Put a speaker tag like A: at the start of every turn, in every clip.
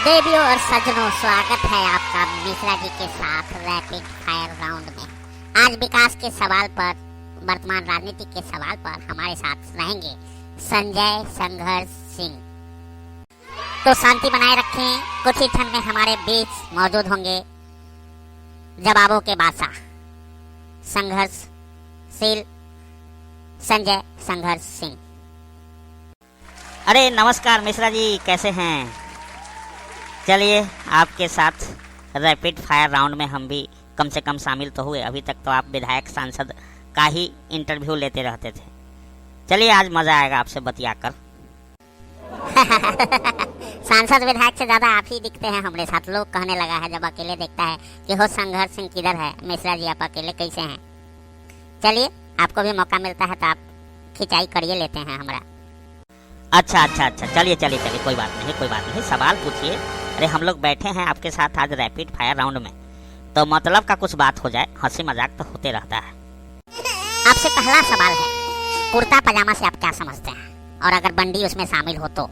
A: देवियों और सज्जनों, स्वागत है आपका मिश्रा जी के साथ रैपिड फायर राउंड में। आज विकास के सवाल पर, वर्तमान राजनीति के सवाल पर हमारे साथ रहेंगे संजय संघर्ष सिंह। तो शांति बनाए रखें, कुछ ही क्षण में हमारे बीच मौजूद होंगे जवाबों के बादशाह संघर्षशील संजय संघर्ष सिंह।
B: अरे नमस्कार मिश्रा जी, कैसे हैं? चलिए आपके साथ रैपिड फायर राउंड में हम भी कम से कम शामिल तो हुए। अभी तक तो आप विधायक सांसद का ही इंटरव्यू लेते रहते थे। चलिए आज मजा आएगा आपसे बतियाकर।
A: सांसद विधायक से ज्यादा आप ही दिखते हैं हमारे साथ। लोग कहने लगा है जब अकेले देखता है कि हो संघर्ष सिंह किधर है, मिश्रा जी आप अकेले कैसे हैं। चलिए आपको भी मौका मिलता है तो आप खिंचाई करिए लेते हैं हमारा।
B: अच्छा, चलिए कोई बात नहीं, सवाल पूछिए। अरे हम लोग बैठे हैं आपके साथ आज रैपिड फायर राउंड में, तो मतलब का कुछ बात हो जाए, हंसी मजाक तो होते रहता है।
A: आपसे पहला सवाल है, कुर्ता पजामा से आप क्या समझते हैं, और अगर बंडी उसमें शामिल हो तो?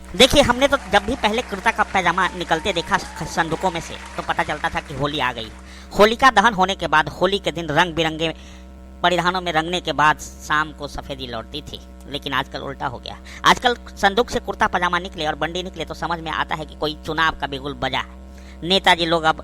B: देखिए, हमने तो जब भी पहले कुर्ता का पैजामा निकलते देखा संदूकों में से, तो पता चलता था कि होली आ गई। होलिका दहन होने के बाद होली के दिन रंग बिरंगे परिधानों में रंगने के बाद शाम को सफेदी लौटती थी। लेकिन आजकल उल्टा हो गया। आजकल संदूक से कुर्ता पजामा निकले और बंडी निकले तो समझ में आता है कि कोई चुनाव का बिगुल बजा है। नेताजी लोग अब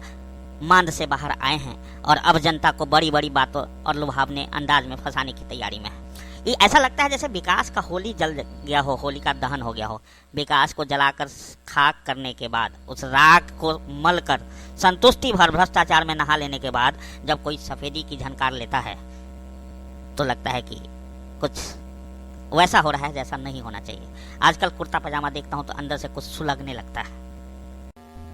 B: मांद से बाहर आए हैं और अब जनता को बड़ी बड़ी बातों और लुभावने अंदाज में फंसाने की तैयारी में है। ये ऐसा लगता है जैसे विकास का होली जल गया हो, होली का दहन हो गया हो। विकास को जलाकर खाक करने के बाद, उस राख को मलकर संतुष्टि भर भ्रष्टाचार में नहा लेने के बाद जब कोई सफेदी की झनकार लेता है तो लगता है कि कुछ वैसा हो रहा है जैसा नहीं होना चाहिए। आजकल कुर्ता पजामा देखता हूँ तो अंदर से कुछ सुलगने लगता है।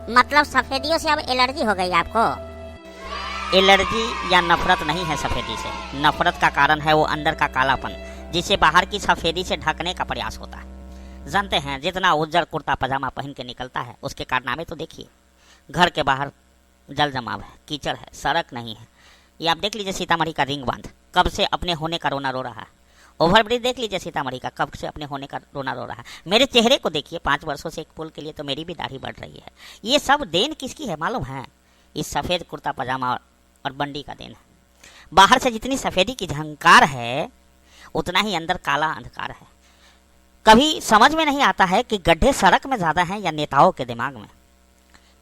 A: मतलब सफेदियों से अब एलर्जी हो गई आपको?
B: एलर्जी या नफरत नहीं है सफेदी से। नफरत का कारण है वो अंदर का कालापन, जिसे बाहर की सफेदी से ढकने का प्रयास होता है। जानते हैं, जितना उज्जर कुर्ता पजामा पहन के निकलता है उसके कारनामे तो देखिए। घर के बाहर जल जमाव है, कीचड़ है, सड़क नहीं है। ये आप देख लीजिए सीतामढ़ी का रिंग बांध कब से अपने होने का रोना रो रहा है। ओवरब्रिज देख लीजिए सीतामढ़ी का, कब से अपने होने का रोना रो रहा है। मेरे चेहरे को देखिए, 5 वर्षों से एक पुल के लिए तो मेरी भी दाढ़ी बढ़ रही है। ये सब देन किसकी है मालूम है? इस सफेद कुर्ता पजामा और बंडी का देन है। बाहर से जितनी सफेदी की झंकार है उतना ही अंदर काला अंधकार है। कभी समझ में नहीं आता है कि गड्ढे सड़क में ज्यादा हैं या नेताओं के दिमाग में।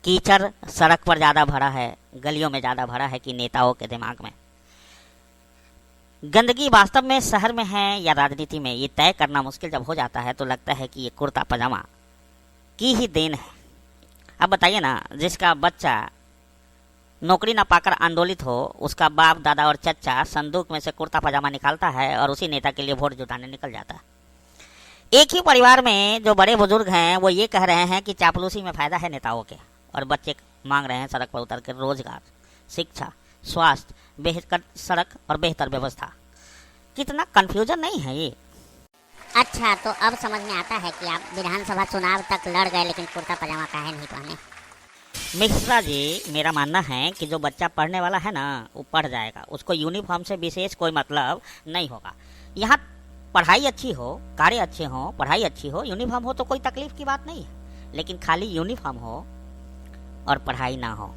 B: कीचड़ सड़क पर ज्यादा भरा है, गलियों में ज्यादा भरा है कि नेताओं के दिमाग में। गंदगी वास्तव में शहर में है या राजनीति में, ये तय करना मुश्किल जब हो जाता है तो लगता है कि ये कुर्ता पजामा की ही देन है। अब बताइए ना, जिसका बच्चा नौकरी ना पाकर आंदोलित हो, उसका बाप दादा और चचा संदूक में से कुर्ता पजामा निकालता है और उसी नेता के लिए वोट जुटाने निकल जाता है। एक ही परिवार में जो बड़े बुजुर्ग हैं वो ये कह रहे हैं कि चापलूसी में फायदा है नेताओं के, और बच्चे मांग रहे हैं सड़क पर उतर कर रोजगार, शिक्षा, स्वास्थ्य, बेहतर सड़क और बेहतर व्यवस्था। कितना कंफ्यूजन नहीं है ये?
A: अच्छा, तो अब समझ में आता है कि आप विधानसभा चुनाव तक लड़ गए लेकिन कुर्ता पजामा काहे नहीं पहने।
B: मिश्रा जी, मेरा मानना है कि जो बच्चा पढ़ने वाला है ना वो पढ़ जाएगा, उसको यूनिफॉर्म से विशेष कोई मतलब नहीं होगा। यहाँ पढ़ाई अच्छी हो, कार्य अच्छे हो, पढ़ाई अच्छी हो, यूनिफॉर्म हो तो कोई तकलीफ की बात नहीं है। लेकिन खाली यूनिफॉर्म हो और पढ़ाई ना हो।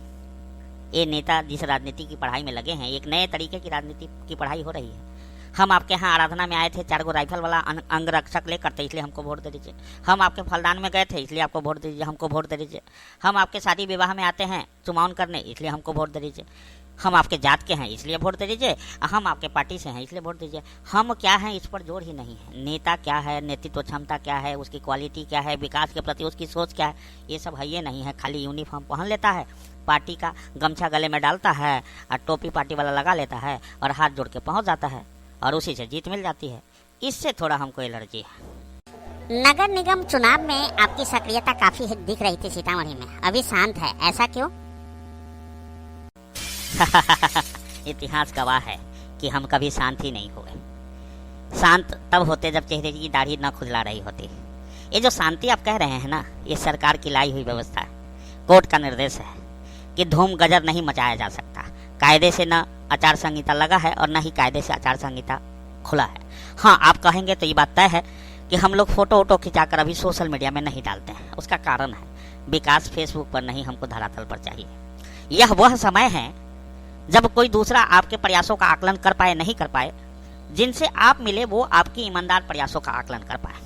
B: ये नेता जिस राजनीति की पढ़ाई में लगे हैं, एक नए तरीके की राजनीति की पढ़ाई हो रही है। हम आपके यहाँ आराधना में आए थे, 4 गो राइफल वाला अंगरक्षक लेकर, तो इसलिए हमको वोट दे दीजिए। हम आपके फलदान में गए थे, इसलिए आपको वोट दे दीजिए, हमको वोट दे दीजिए। हम आपके शादी विवाह में आते हैं चुमावन करने, इसलिए हमको वोट दे दीजिए। हम आपके जात के हैं इसलिए वोट दे दीजिए, हम आपके पार्टी से हैं इसलिए वोट दीजिए। हम क्या हैं इस पर जोर ही नहीं है। नेता क्या है, नेतृत्व क्षमता क्या है, उसकी क्वालिटी क्या है, विकास के प्रति उसकी सोच क्या है, ये सब है ये नहीं है। खाली यूनिफॉर्म पहन लेता है, पार्टी का गमछा गले में डालता है और टोपी पार्टी वाला लगा लेता है और हाथ जोड़ के पहुंच जाता है और उसी से जीत मिल जाती है। इससे थोड़ा हमको एलर्जी है।
A: नगर निगम चुनाव में आपकी सक्रियता काफी दिख रही थी सीतामढ़ी में, अभी शांत है, ऐसा क्यों?
B: इतिहास गवाह है कि हम कभी शांत ही नहीं हुए। शांत तब होते जब चेहरे की दाढ़ी न खुजला रही होती। ये जो शांति आप कह रहे हैं ना, ये सरकार की लाई हुई व्यवस्था है। कोर्ट का निर्देश है कि धूम गजर नहीं मचाया जा सकता। कायदे से न आचार संहिता लगा है और न ही कायदे से आचार संहिता खुला है। हाँ, आप कहेंगे तो ये बात तय है कि हम लोग फोटो वोटो खिंचाकर अभी सोशल मीडिया में नहीं डालते हैं। उसका कारण है विकास फेसबुक पर नहीं, हमको धरातल पर चाहिए। यह वह समय है जब कोई दूसरा आपके प्रयासों का आकलन कर पाए, नहीं कर पाए, जिनसे आप मिले वो आपकी ईमानदार प्रयासों का आकलन कर पाए।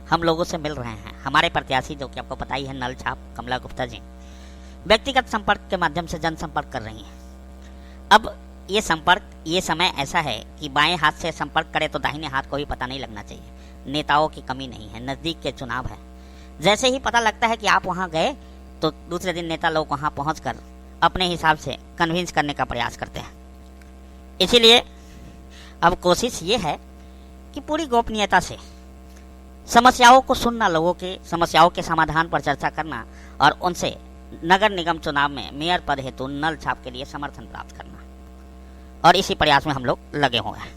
B: हम लोगों से मिल रहे हैं। हमारे प्रत्याशी जो कि आपको पता ही है, नल छाप कमला गुप्ता जी, व्यक्तिगत संपर्क के माध्यम से जनसंपर्क कर रही हैं। अब ये संपर्क, ये समय ऐसा है कि बाएं हाथ से संपर्क करे तो दाहिने हाथ को भी पता नहीं लगना चाहिए। नेताओं की कमी नहीं है, नजदीक के चुनाव है। जैसे ही पता लगता है कि आप वहां गए तो दूसरे दिन नेता लोग वहां पहुंचकर अपने हिसाब से कन्विंस करने का प्रयास करते हैं। इसीलिए अब कोशिश ये है कि पूरी गोपनीयता से समस्याओं को सुनना, लोगों के समस्याओं के समाधान पर चर्चा करना और उनसे नगर निगम चुनाव में मेयर पद हेतु नल छाप के लिए समर्थन प्राप्त करना, और इसी प्रयास में हम लोग लगे हुए हैं।